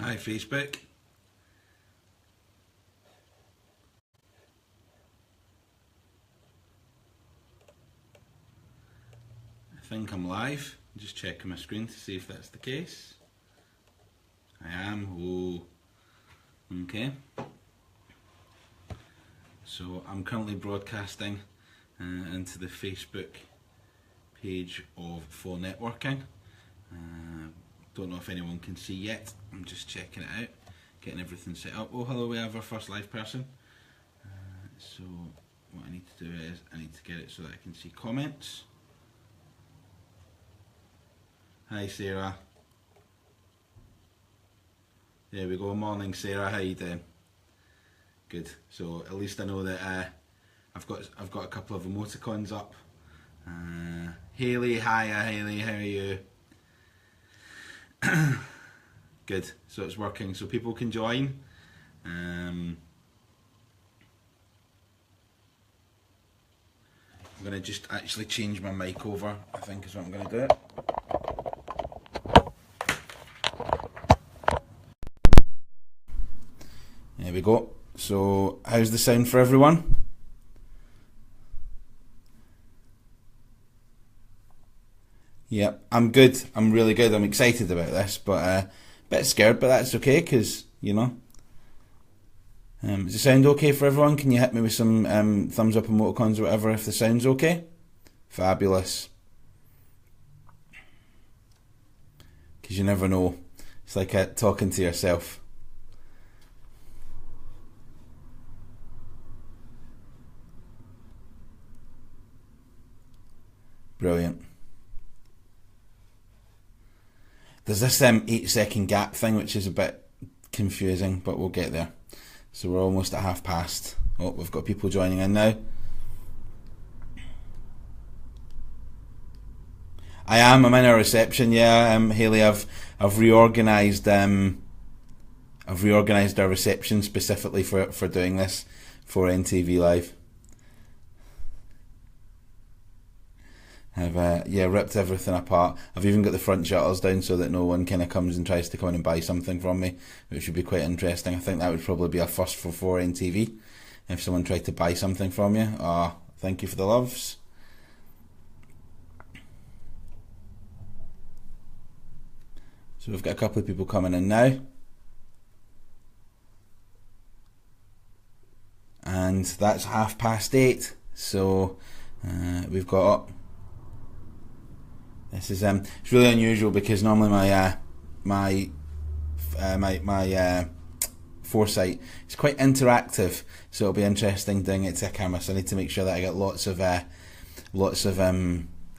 Hi Facebook. I think I'm live. I'm just checking my screen to see if that's the case. I am. Oh, okay. So I'm currently broadcasting into the Facebook page of For Networking. Don't know if anyone can see yet. I'm just checking it out, getting everything set up. Oh, hello, we have our first live person. So what I need to do is I need to get it so that I can see comments. Hi Sarah. There we go. Morning Sarah, how you doing? Good. So at least I know that I've got a couple of emoticons up. Hayley, hiya Hayley, how are you? Good. So it's working. So people can join. I'm going to just actually change my mic over, I think is what I'm going to do. There we go. So how's the sound for everyone? Yeah, I'm good. I'm really good. I'm excited about this, but a bit scared, but that's okay because, you know. Does it sound okay for everyone? Can you hit me with some thumbs up, emoticons or whatever if the sound's okay? Fabulous. Because you never know. It's like talking to yourself. Brilliant. There's this 8-second gap thing which is a bit confusing, but we'll get there. So we're almost at 1:30. Oh, we've got people joining in now. I'm in a reception, yeah, Hayley. I've reorganised our reception specifically for doing this for NTV Live. I've ripped everything apart. I've even got the front shutters down so that no one kind of comes and tries to come in and buy something from me, which would be quite interesting. I think that would probably be a first for NTV if someone tried to buy something from you. Thank you for the loves. So we've got a couple of people coming in now. And that's 8:30. So we've got... This is it's really unusual because normally my foresight is quite interactive, so it'll be interesting doing it to a camera. So I need to make sure that I get lots of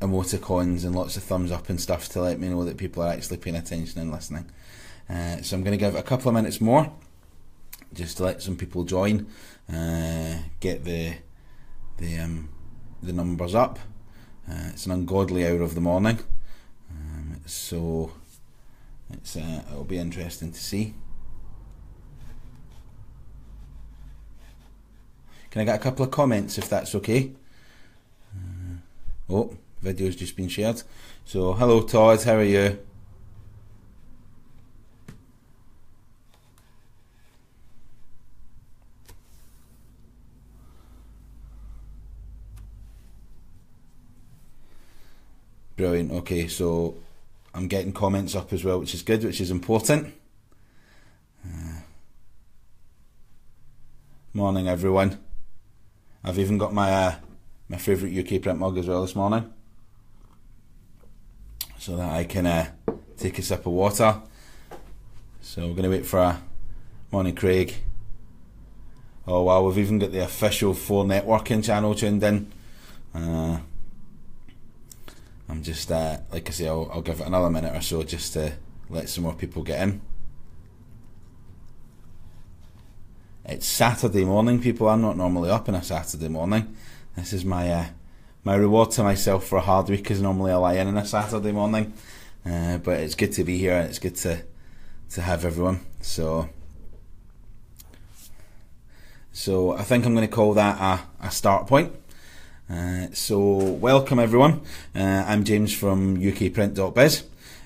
emoticons and lots of thumbs up and stuff to let me know that people are actually paying attention and listening. So I'm going to give it a couple of minutes more, just to let some people join, get the numbers up. It's an ungodly hour of the morning, so it'll be interesting to see. Can I get a couple of comments if that's okay? Video's just been shared. So hello Todd, how are you? Brilliant. Okay, so I'm getting comments up as well, which is good, which is important. Morning, everyone. I've even got my favourite UK print mug as well this morning, so that I can take a sip of water. So we're going to wait for morning, Craig. Oh wow, we've even got the official For Networking channel tuned in. I'm just, like I say, I'll give it another minute or so just to let some more people get in. It's Saturday morning, people. I'm not normally up on a Saturday morning. This is my reward to myself for a hard week, because normally I lie in on a Saturday morning. But it's good to be here and it's good to have everyone. So I think I'm going to call that a start point. So welcome everyone. I'm James from ukprint.biz.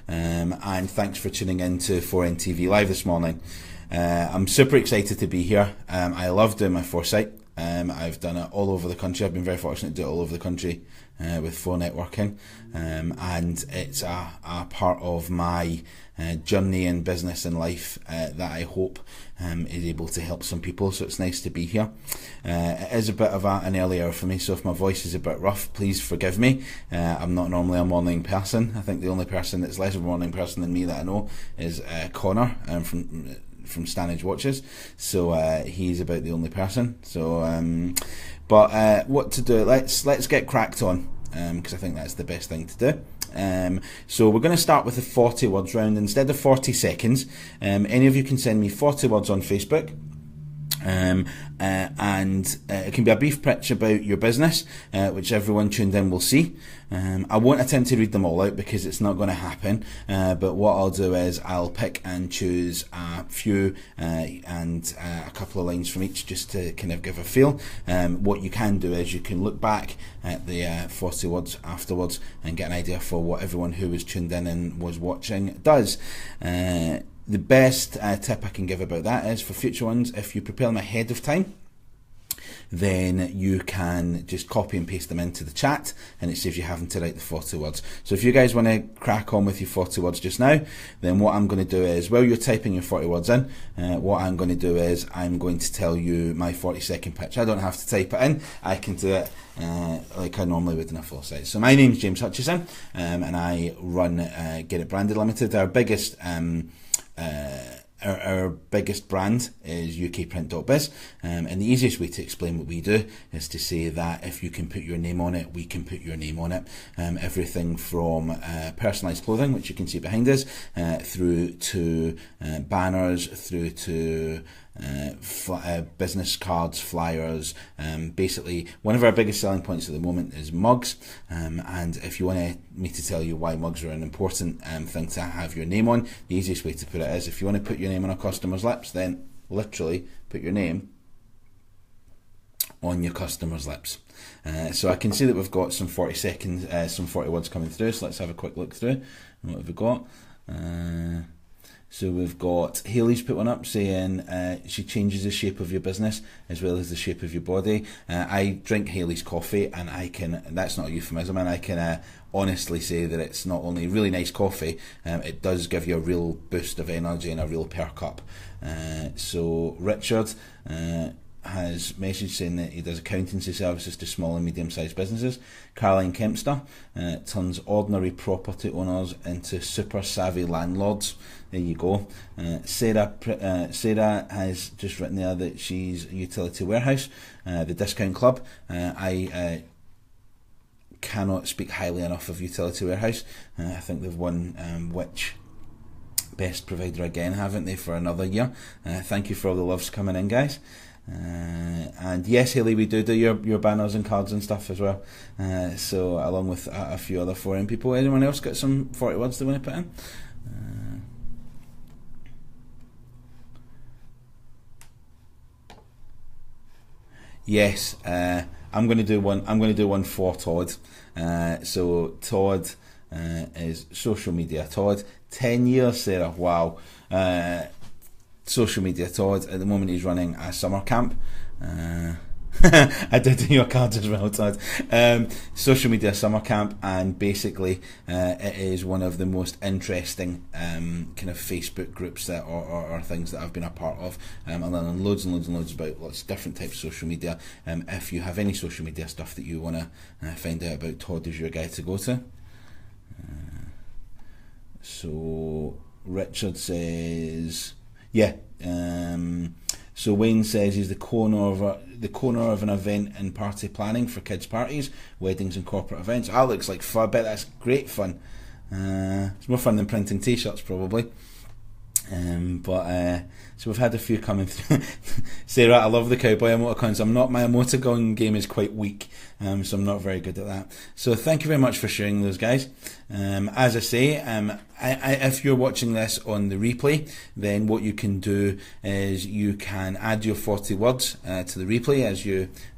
and thanks for tuning in to 4NTV Live this morning. I'm super excited to be here. I love doing my foresight. I've done it all over the country. I've been very fortunate to do it all over the country with 4 Networking, and it's a part of my journey in business and life that I hope is able to help some people, so it's nice to be here. It is a bit of an early hour for me, so if my voice is a bit rough, please forgive me. I'm not normally a morning person. I think the only person that's less of a morning person than me that I know is Connor from Stanage Watches, so he's about the only person. So but what to do, let's get cracked on, because I think that's the best thing to do. So we're going to start with the 40 words round instead of 40 seconds. Any of you can send me 40 words on Facebook. And it can be a brief pitch about your business, which everyone tuned in will see. I won't attempt to read them all out because it's not going to happen, but what I'll do is I'll pick and choose a few and a couple of lines from each just to kind of give a feel. What you can do is you can look back at the 40 words afterwards and get an idea for what everyone who was tuned in and was watching does. The best tip I can give about that is for future ones, if you prepare them ahead of time, then you can just copy and paste them into the chat, and it saves you having to write the 40 words. So if you guys want to crack on with your 40 words just now, then what I'm going to do is, while you're typing your 40 words in, what I'm going to do is I'm going to tell you my 40-second pitch. I don't have to type it in, I can do it like I normally would in a full site. So my name's James Hutchison, and I run Get It Branded Limited. Our biggest our biggest brand is ukprint.biz, and the easiest way to explain what we do is to say that if you can put your name on it, we can put your name on it. Everything from personalised clothing, which you can see behind us, through to banners, through to business cards, flyers. Basically, one of our biggest selling points at the moment is mugs, and if you want me to tell you why mugs are an important thing to have your name on, the easiest way to put it is, if you want to put your name on a customer's lips, then literally put your name on your customer's lips. So I can see that we've got some 40 seconds, some 40 words coming through, so let's have a quick look through. What have we got? So we've got Hayley's put one up saying she changes the shape of your business as well as the shape of your body. I drink Hayley's coffee, and I can, that's not a euphemism, and I can honestly say that it's not only really nice coffee, it does give you a real boost of energy and a real perk up. So Richard has messaged saying that he does accountancy services to small and medium-sized businesses. Caroline Kempster turns ordinary property owners into super savvy landlords. There you go. Sarah has just written there that she's a utility warehouse, the Discount Club. I cannot speak highly enough of Utility Warehouse. I think they've won which best provider again, haven't they, for another year. Thank you for all the loves coming in, guys. And yes, Hayley, we do your banners and cards and stuff as well. So along with a few other foreign people. Anyone else got some 40 words they want to put in? Yes, I'm going to do one. I'm going to do one for Todd. So Todd is social media. Todd, 10 years, Sarah. Wow. Social media Todd. At the moment, he's running a summer camp. I did do your cards as well, Todd. Social media summer camp, and basically it is one of the most interesting kind of Facebook groups that or things that I've been a part of. I'm learning loads and loads and loads about lots of different types of social media. If you have any social media stuff that you want to find out about, Todd is your guy to go to. So Richard says, yeah. So Wayne says he's the corner of an event and party planning for kids' parties, weddings and corporate events. That looks like fun. I bet that's great fun. It's more fun than printing t-shirts probably. So we've had a few coming through. Sarah, I love the cowboy emoticons. My emoticon game is quite weak, so I'm not very good at that. So thank you very much for sharing those, guys. As I say, if you're watching this on the replay, then what you can do is you can add your 40 words to the replay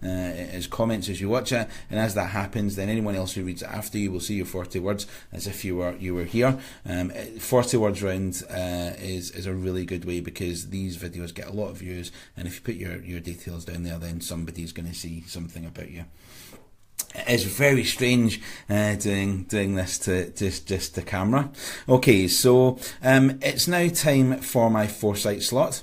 as comments as you watch it, and as that happens, then anyone else who reads it after you will see your 40 words as if you were here. 40 words round is a really good way, because these videos get a lot of views, and if you put your details down there, then somebody's going to see something about you. It's very strange doing this to just the camera. Okay, so it's now time for my foresight slot.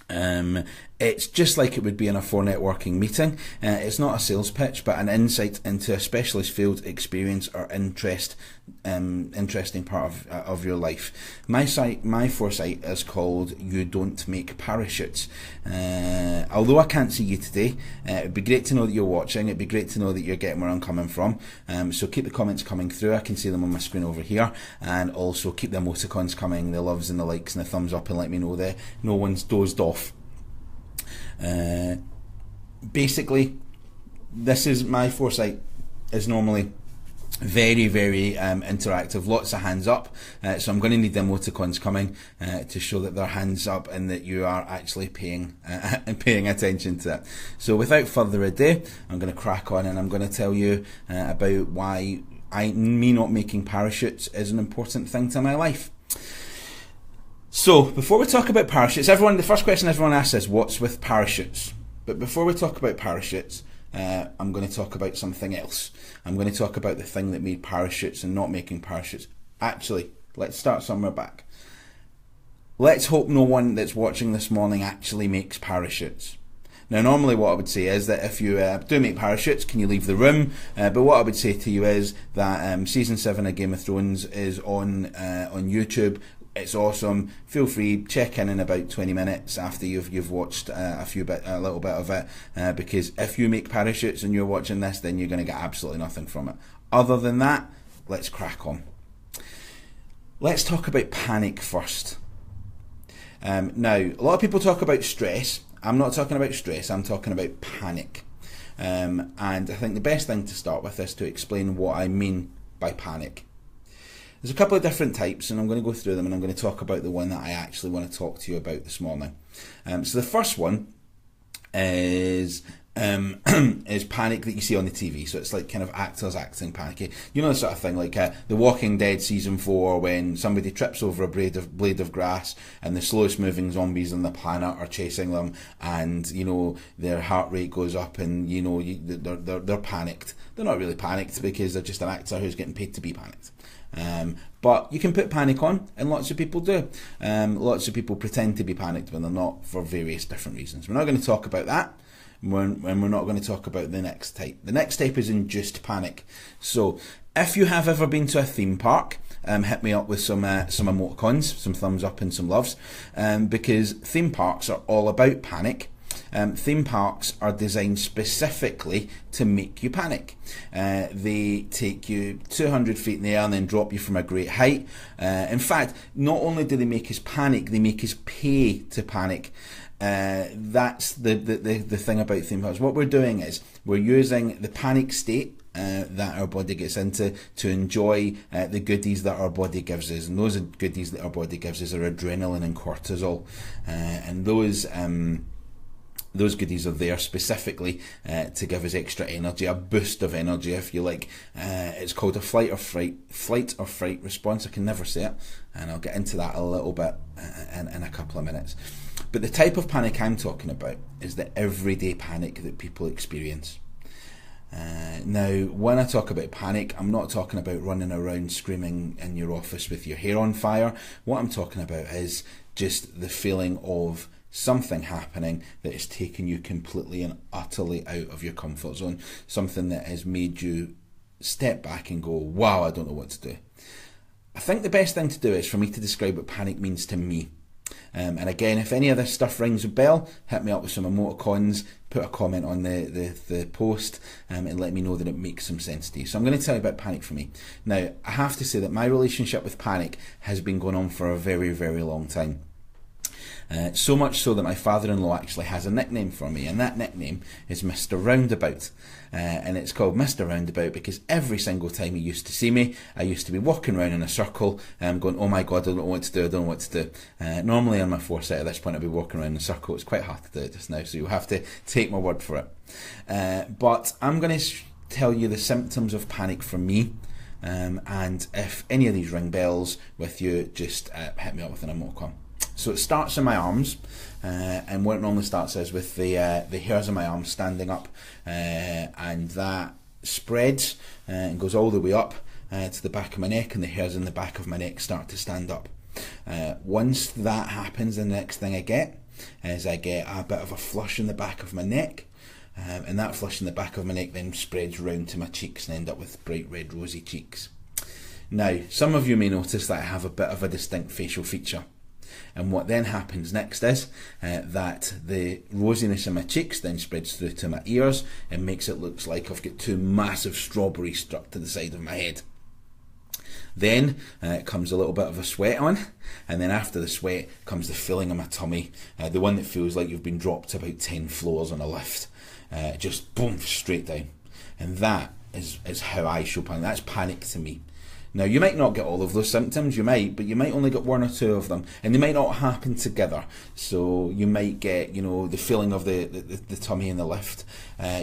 It's just like it would be in a 4networking meeting. It's not a sales pitch, but an insight into a specialist field, experience, or interesting part of your life. My foresight is called "You Don't Make Parachutes." Although I can't see you today, it'd be great to know that you're watching. It'd be great to know that you're getting where I'm coming from. So keep the comments coming through. I can see them on my screen over here, and also keep the emoticons coming, the loves and the likes and the thumbs up, and let me know that no one's dozed off. Basically, this is my foresight is normally very interactive, lots of hands up, so I'm going to need the emoticons coming to show that they're hands up and that you are actually paying attention to it. So without further ado, I'm going to crack on, and I'm going to tell you about why me not making parachutes is an important thing to my life. So, before we talk about parachutes, the first question everyone asks is, what's with parachutes? But before we talk about parachutes, I'm going to talk about something else. I'm going to talk about the thing that made parachutes and not making parachutes. Actually, let's start somewhere back. Let's hope no one that's watching this morning actually makes parachutes. Now, normally what I would say is that if you do make parachutes, can you leave the room? But what I would say to you is that Season 7 of Game of Thrones is on YouTube. It's awesome. Feel free, check in about 20 minutes after you've watched a little bit of it, because if you make parachutes and you're watching this, then you're going to get absolutely nothing from it. Other than that, let's crack on. Let's talk about panic first. Now, a lot of people talk about stress. I'm not talking about stress, I'm talking about panic. And I think the best thing to start with is to explain what I mean by panic. There's a couple of different types, and I'm going to go through them, and I'm going to talk about the one that I actually want to talk to you about this morning. So the first one is panic that you see on the TV. So it's like kind of actors acting panicky. You know, the sort of thing like The Walking Dead Season 4, when somebody trips over a blade of grass and the slowest moving zombies on the planet are chasing them, and, you know, their heart rate goes up, and, you know, they're panicked. They're not really panicked because they're just an actor who's getting paid to be panicked. But you can put panic on, and lots of people do. Lots of people pretend to be panicked when they're not, for various different reasons. We're not going to talk about that, and we're not going to talk about the next type. The next type is induced panic. So if you have ever been to a theme park, hit me up with some emoticons, some thumbs up and some loves, because theme parks are all about panic. Theme parks are designed specifically to make you panic. They take you 200 feet in the air and then drop you from a great height. In fact, not only do they make us panic, they make us pay to panic. That's the thing about theme parks. What we're doing is we're using the panic state that our body gets into to enjoy the goodies that our body gives us, and those goodies that our body gives us are adrenaline and cortisol, and those goodies are there specifically to give us extra energy, a boost of energy, if you like. It's called a flight or fright response. I can never say it, and I'll get into that a little bit in a couple of minutes. But the type of panic I'm talking about is the everyday panic that people experience. Now, when I talk about panic, I'm not talking about running around screaming in your office with your hair on fire. What I'm talking about is just the feeling of something happening that has taken you completely and utterly out of your comfort zone. Something that has made you step back and go, wow, I don't know what to do. I think the best thing to do is for me to describe what panic means to me. And again, if any of this stuff rings a bell, hit me up with some emoticons, put a comment on the post, and let me know that it makes some sense to you. So I'm going to tell you about panic for me. Now, I have to say that my relationship with panic has been going on for a very long time. So much so that my father-in-law actually has a nickname for me, and that nickname is Mr. Roundabout. And it's called Mr. Roundabout because every single time he used to see me, I used to be walking around in a circle, going, oh my God, I don't know what to do, I don't know what to do. Normally on my foresight at this point I'd be walking around in a circle. It's quite hard to do it just now, so you'll have to take my word for it. But I'm going to tell you the symptoms of panic for me. And if any of these ring bells with you, just hit me up with an emoticon. So it starts in my arms, and what it normally starts is with the hairs on my arms standing up, and that spreads and goes all the way up to the back of my neck, and the hairs in the back of my neck start to stand up. Once that happens, the next thing I get is I get a bit of a flush in the back of my neck, and that flush in the back of my neck then spreads round to my cheeks and end up with bright red rosy cheeks. Now, some of you may notice that I have a bit of a distinct facial feature. And what then happens next is that the rosiness in my cheeks then spreads through to my ears and makes it look like I've got two massive strawberries stuck to the side of my head. Then comes a little bit of a sweat on, and then after the sweat comes the feeling in my tummy, the one that feels like you've been dropped about 10 floors on a lift. Just boom, straight down. And that is how I show panic. That's panic to me. Now, you might not get all of those symptoms, but you might only get one or two of them, and they might not happen together. So you might get, the feeling of the tummy in the lift.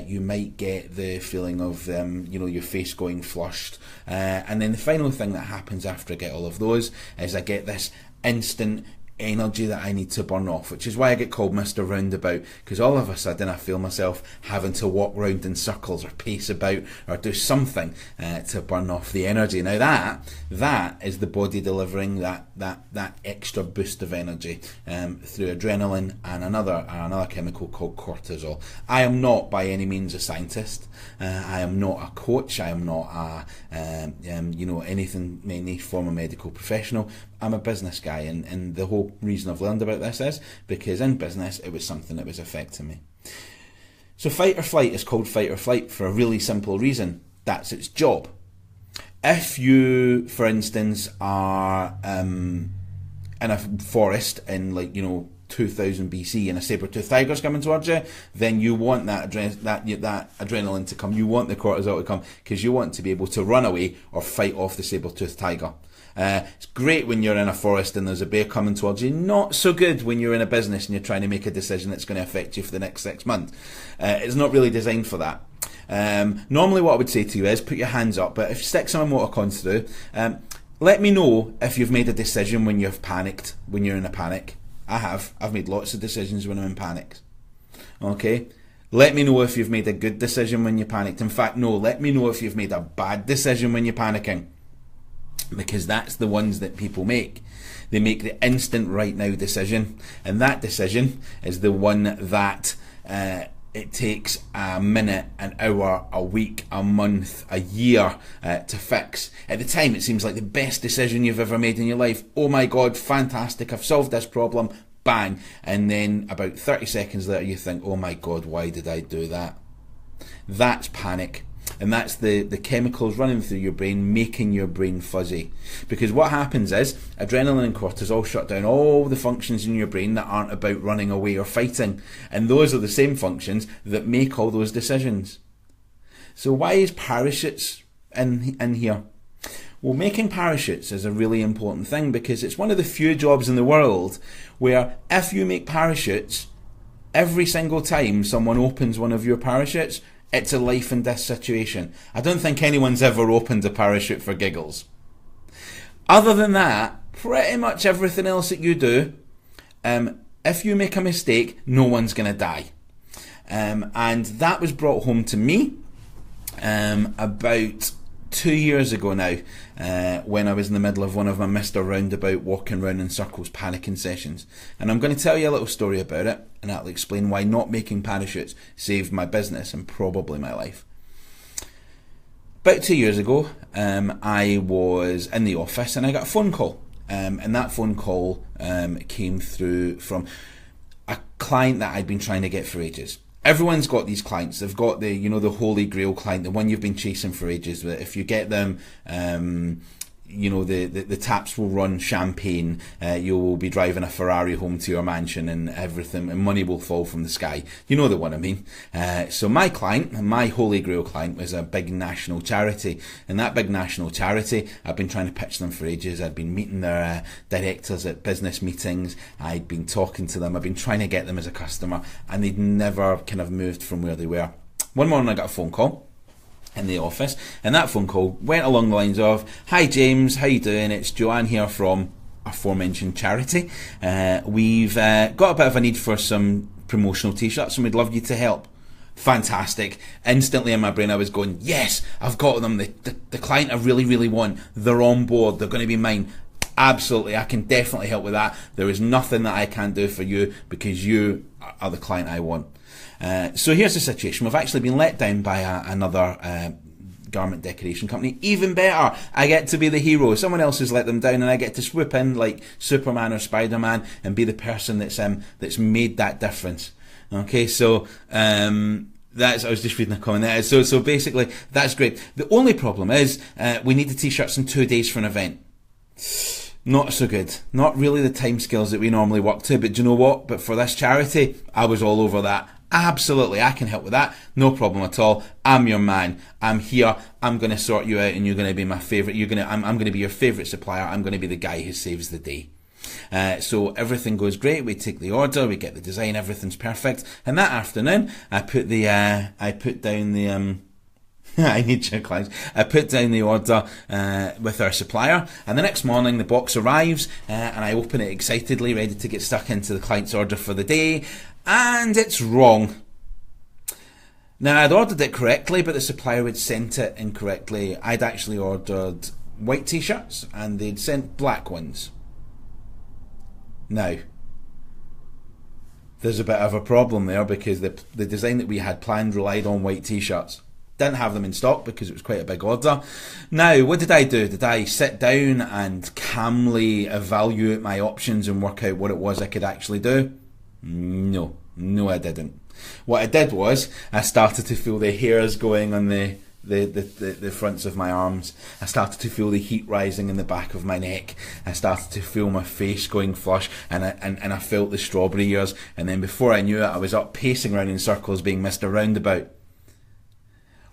You might get the feeling of, your face going flushed. And then the final thing that happens after I get all of those is I get this instant energy that I need to burn off, which is why I get called Mr. Roundabout, because all of a sudden I feel myself having to walk round in circles or pace about or do something to burn off the energy. Now that is the body delivering that extra boost of energy through adrenaline and another chemical called cortisol. I am not by any means a scientist. I am not a coach. I am not any form of medical professional. I'm a business guy, and the whole reason I've learned about this is because in business it was something that was affecting me. So fight or flight is called fight or flight for a really simple reason. That's its job. If you, for instance, are in a forest in 2000 BC and a saber-toothed tiger's coming towards you, then you want that adrenaline to come. You want the cortisol to come because you want to be able to run away or fight off the saber-toothed tiger. It's great when you're in a forest and there's a bear coming towards you. Not so good when you're in a business and you're trying to make a decision that's going to affect you for the next 6 months. It's not really designed for that. Normally what I would say to you is put your hands up, but if you stick some emoticons through, let me know if you've made a decision when you've panicked, when you're in a panic. I've made lots of decisions when I'm in panic. Okay? Let me know if you've made a good decision when you're panicked. In fact, no, let me know if you've made a bad decision when you're panicking. Because that's the ones that people make. They make the instant right now decision, and that decision is the one that it takes a minute, an hour, a week, a month, a year to fix. At the time it seems like the best decision you've ever made in your life. Oh my God, fantastic, I've solved this problem, bang. And then about 30 seconds later you think, oh my God, why did I do that? That's panic. And that's the chemicals running through your brain, making your brain fuzzy. Because what happens is, adrenaline and cortisol shut down all the functions in your brain that aren't about running away or fighting. And those are the same functions that make all those decisions. So why is parachutes in here? Well, making parachutes is a really important thing because it's one of the few jobs in the world where if you make parachutes, every single time someone opens one of your parachutes, it's a life and death situation. I don't think anyone's ever opened a parachute for giggles. Other than that, pretty much everything else that you do, if you make a mistake, no one's going to die. And that was brought home to me about 2 years ago now, when I was in the middle of one of my Mr. Roundabout walking round in circles panicking sessions. And I'm going to tell you a little story about it, and that'll explain why not making parachutes saved my business and probably my life. About 2 years ago, I was in the office and I got a phone call. And that phone call came through from a client that I'd been trying to get for ages. Everyone's got these clients. They've got the holy grail client, the one you've been chasing for ages. That if you get them, you know, the taps will run champagne, you will be driving a Ferrari home to your mansion and everything, and money will fall from the sky. You know the one I mean. So my client, my Holy Grail client, was a big national charity, and that big national charity, I've been trying to pitch them for ages. I'd been meeting their directors at business meetings, I'd been talking to them, I've been trying to get them as a customer, and they'd never kind of moved from where they were. One morning I got a phone call in the office, and that phone call went along the lines of, "Hi James, how you doing? It's Joanne here from aforementioned charity. We've got a bit of a need for some promotional t-shirts and we'd love you to help." Fantastic. Instantly in my brain I was going, yes, I've got them. The client I really want, they're on board, they're going to be mine. Absolutely, I can definitely help with that. There is nothing that I can't do for you because you are the client I want. So here's the situation. We've actually been let down by another garment decoration company. Even better, I get to be the hero. Someone else has let them down and I get to swoop in like Superman or Spider-Man and be the person that's made that difference. Okay, so I was just reading a comment there. So basically, that's great. The only problem is we need the t-shirts in 2 days for an event. Not so good. Not really the timescales that we normally work to, but do you know what? But for this charity, I was all over that. Absolutely, I can help with that. No problem at all. I'm your man. I'm here. I'm going to sort you out and you're going to be my favourite. I'm going to be your favourite supplier. I'm going to be the guy who saves the day. So everything goes great. We take the order, we get the design, everything's perfect. And that afternoon, I put down the I need your clients. I put down the order with our supplier, and the next morning the box arrives, and I open it excitedly, ready to get stuck into the client's order for the day, and it's wrong. Now, I'd ordered it correctly, but the supplier had sent it incorrectly. I'd actually ordered white t-shirts, and they'd sent black ones. Now, there's a bit of a problem there because the design that we had planned relied on white t-shirts. Didn't have them in stock because it was quite a big order. Now, what did I do? Did I sit down and calmly evaluate my options and work out what it was I could actually do? No, I didn't. What I did was I started to feel the hairs going on the fronts of my arms. I started to feel the heat rising in the back of my neck. I started to feel my face going flush, and I felt the strawberry ears. And then before I knew it, I was up pacing around in circles, being Mr. Roundabout.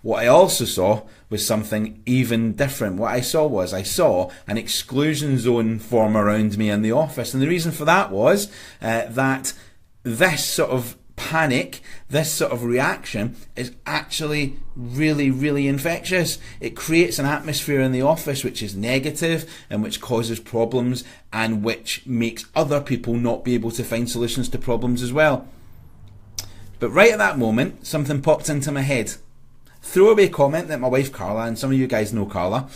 What I also saw was something even different. What I saw an exclusion zone form around me in the office. And the reason for that was that this sort of panic, this sort of reaction is actually really infectious. It creates an atmosphere in the office which is negative and which causes problems and which makes other people not be able to find solutions to problems as well. But right at that moment, something popped into my head. Throwaway comment that my wife Carla, and some of you guys know Carla,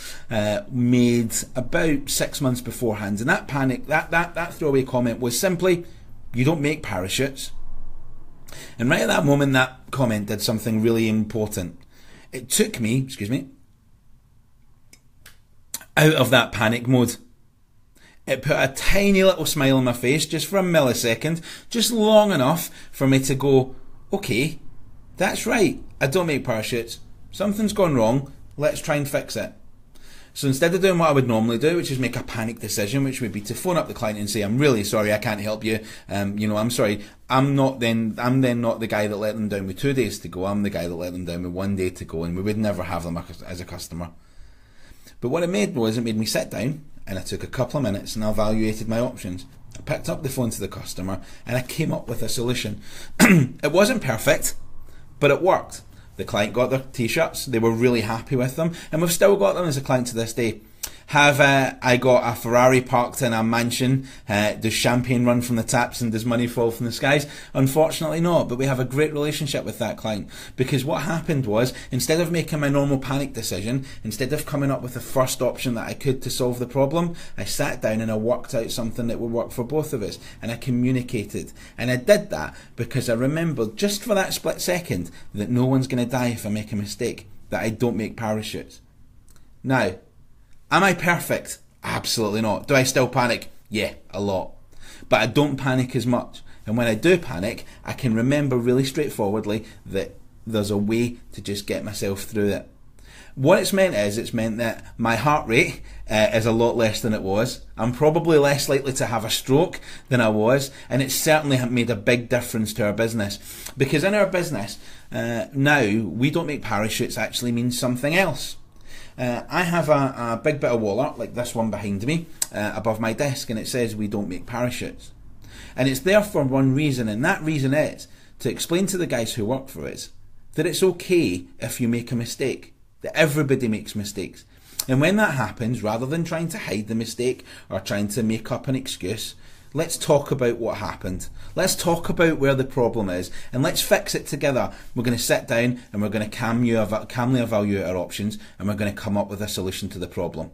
made about 6 months beforehand. And that panic, that throwaway comment was simply, "You don't make parachutes." And right at that moment, that comment did something really important. It took me, out of that panic mode. It put a tiny little smile on my face just for a millisecond, just long enough for me to go, okay, that's right, I don't make parachutes. Something's gone wrong, let's try and fix it. So instead of doing what I would normally do, which is make a panic decision, which would be to phone up the client and say, "I'm really sorry, I can't help you. I'm sorry. I'm then not the guy that let them down with 2 days to go. I'm the guy that let them down with 1 day to go, and we would never have them as a customer." But what it made me sit down, and I took a couple of minutes and I evaluated my options. I picked up the phone to the customer and I came up with a solution. It wasn't perfect, but it worked. The client got their t-shirts, they were really happy with them, and we've still got them as a client to this day. Have I got a Ferrari parked in a mansion? Does champagne run from the taps and does money fall from the skies? Unfortunately not, but we have a great relationship with that client, because what happened was, instead of making my normal panic decision, instead of coming up with the first option that I could to solve the problem, I sat down and I worked out something that would work for both of us, and I communicated. And I did that because I remembered just for that split second that no one's going to die if I make a mistake, that I don't make parachutes. Now, am I perfect? Absolutely not. Do I still panic? Yeah, a lot. But I don't panic as much. And when I do panic, I can remember really straightforwardly that there's a way to just get myself through it. What it's meant is, it's meant that my heart rate is a lot less than it was. I'm probably less likely to have a stroke than I was, and it's certainly made a big difference to our business. Because in our business, now, we don't make parachutes actually means something else. I have a big bit of wall art, like this one behind me, above my desk, and it says we don't make parachutes. And it's there for one reason, and that reason is to explain to the guys who work for us that it's okay if you make a mistake, that everybody makes mistakes. And when that happens, rather than trying to hide the mistake or trying to make up an excuse, let's talk about what happened. Let's talk about where the problem is, and let's fix it together. We're going to sit down and we're going to calmly evaluate our options, and we're going to come up with a solution to the problem.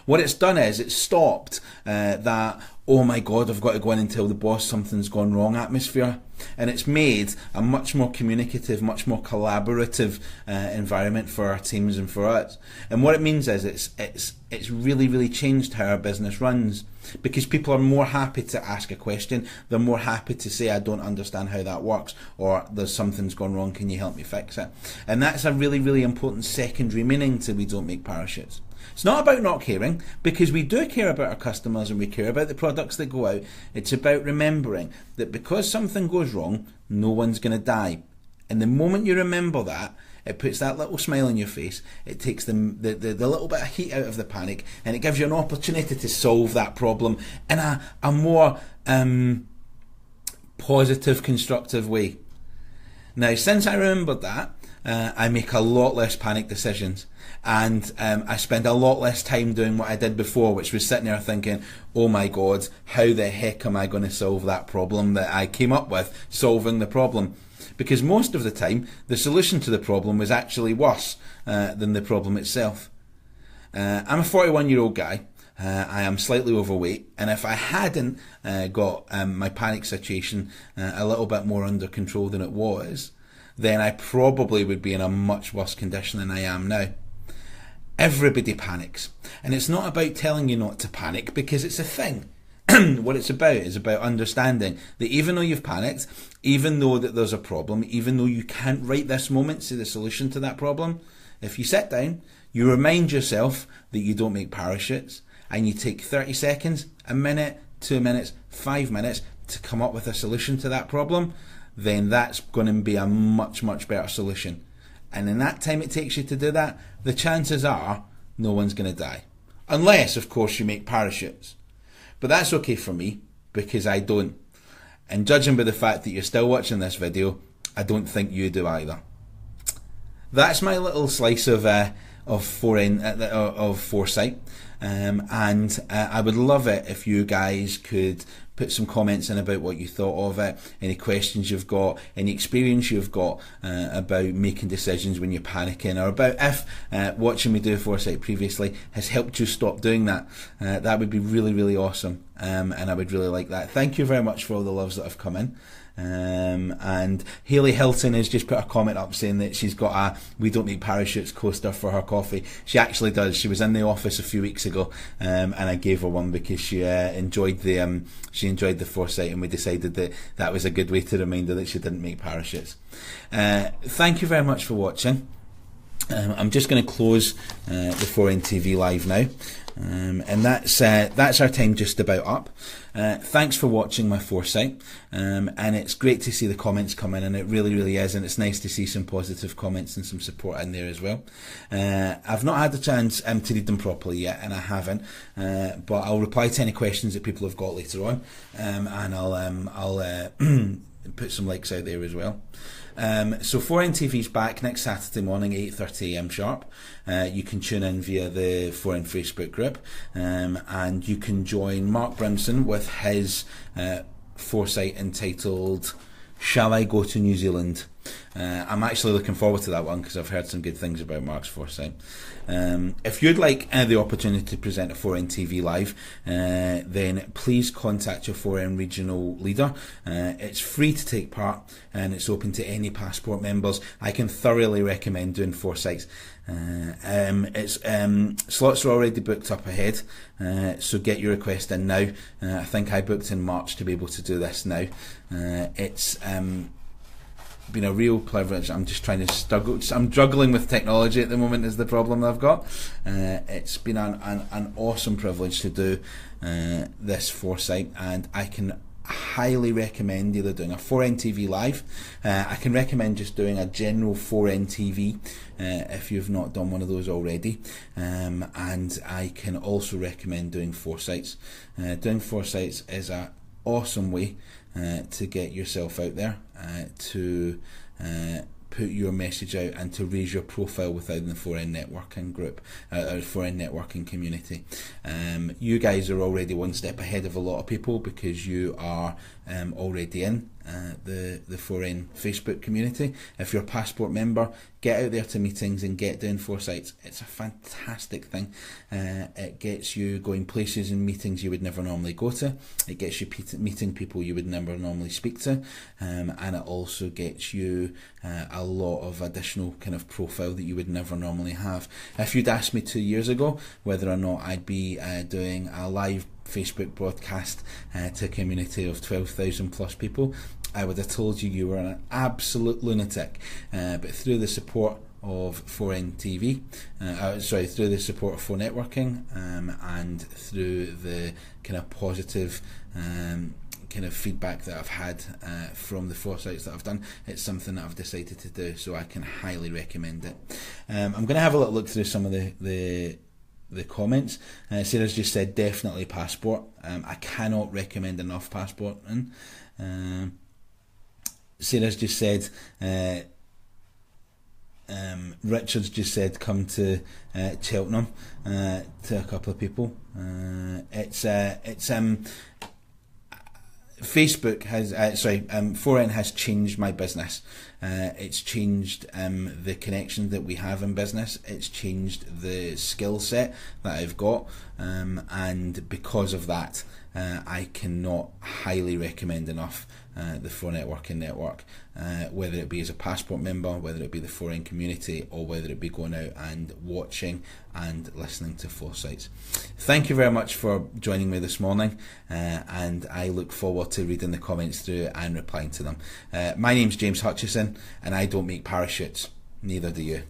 What it's done is it's stopped that, oh my God, I've got to go in and tell the boss something's gone wrong atmosphere. And it's made a much more communicative, much more collaborative environment for our teams and for us. And what it means is it's really, really changed how our business runs, because people are more happy to ask a question. They're more happy to say, I don't understand how that works, or there's something's gone wrong, can you help me fix it? And that's a really, really important secondary meaning to we don't make parachutes. It's not about not caring, because we do care about our customers and we care about the products that go out. It's about remembering that because something goes wrong, no one's going to die. And the moment you remember that, it puts that little smile on your face. It takes the little bit of heat out of the panic, and it gives you an opportunity to solve that problem in a more positive, constructive way. Now, since I remembered that, I make a lot less panic decisions, and I spend a lot less time doing what I did before, which was sitting there thinking, oh my God, how the heck am I going to solve that problem that I came up with, solving the problem? Because most of the time, the solution to the problem was actually worse than the problem itself. I'm a 41-year-old guy. I am slightly overweight, and if I hadn't got my panic situation a little bit more under control than it was, then I probably would be in a much worse condition than I am now. Everybody panics, and it's not about telling you not to panic, because it's a thing. What it's about is about understanding that even though you've panicked, even though that there's a problem, even though you can't right this moment see the solution to that problem, if you sit down, you remind yourself that you don't make parachutes, and you take 30 seconds, a minute, 2 minutes, 5 minutes to come up with a solution to that problem, then that's going to be a much, much better solution. And in that time it takes you to do that, the chances are no one's going to die. Unless, of course, you make parachutes. But that's okay for me, because I don't. And judging by the fact that you're still watching this video, I don't think you do either. That's my little slice of foresight. And I would love it if you guys could put some comments in about what you thought of it, any questions you've got, any experience you've got about making decisions when you're panicking, or about if watching me do foresight previously has helped you stop doing that. That would be really, really awesome, and I would really like that. Thank you very much for all the loves that have come in. And Hayley Hilton has just put a comment up saying that she's got a "We Don't Make Parachutes" coaster for her coffee. She actually does. She was in the office a few weeks ago, and I gave her one because she enjoyed the foresight, and we decided that that was a good way to remind her that she didn't make parachutes. Thank you very much for watching. I'm just going to close the 4NTV live now, and that's our time just about up. Thanks for watching my foresight, and it's great to see the comments come in, and it really, really is, and it's nice to see some positive comments and some support in there as well. I've not had the chance to read them properly yet, and I haven't, but I'll reply to any questions that people have got later on, and I'll put some likes out there as well. So 4NTV's back next Saturday morning, 8:30 AM sharp. You can tune in via the 4N Facebook group, and you can join Mark Brimson with his foresight entitled "Shall I Go to New Zealand?" I'm actually looking forward to that one because I've heard some good things about Mark's foresight. If you'd like the opportunity to present a 4NTV live, then please contact your 4N regional leader. It's free to take part, and it's open to any passport members. I can thoroughly recommend doing foresights. Slots are already booked up ahead, so get your request in now. I think I booked in March to be able to do this now. been a real privilege. I'm just trying to I'm juggling with technology at the moment is the problem I've got. It's been an awesome privilege to do this foresight, and I can highly recommend either doing a 4N TV live. I can recommend just doing a general 4N TV if you've not done one of those already, and I can also recommend doing foresights. Doing foresights is an awesome way to get yourself out there, to put your message out and to raise your profile within the 4N networking group, or 4N networking community. You guys are already one step ahead of a lot of people because you are already in the 4N Facebook community. If you're a Passport member, get out there to meetings and get doing foresights. It's a fantastic thing. It gets you going places and meetings you would never normally go to. It gets you meeting people you would never normally speak to, and it also gets you a lot of additional kind of profile that you would never normally have. If you'd asked me 2 years ago whether or not I'd be doing a live Facebook broadcast to a community of 12,000 plus people, I would have told you were an absolute lunatic. But through the support of 4N TV, through the support of 4 Networking, and through the kind of positive kind of feedback that I've had from the foresights that I've done, it's something that I've decided to do, so I can highly recommend it. I'm going to have a little look through some of the comments. Sarah's just said definitely Passport. I cannot recommend enough Passport. Sarah's just said Richard's just said come to Cheltenham to a couple of people. Facebook has 4N has changed my business. It's changed the connections that we have in business. It's changed the skill set that I've got, and because of that, I cannot highly recommend enough the 4 Networking network, whether it be as a Passport member, whether it be the 4N community, or whether it be going out and watching and listening to foresights. Thank you very much for joining me this morning, and I look forward to reading the comments through and replying to them. My name's James Hutchison, and I don't make parachutes, neither do you.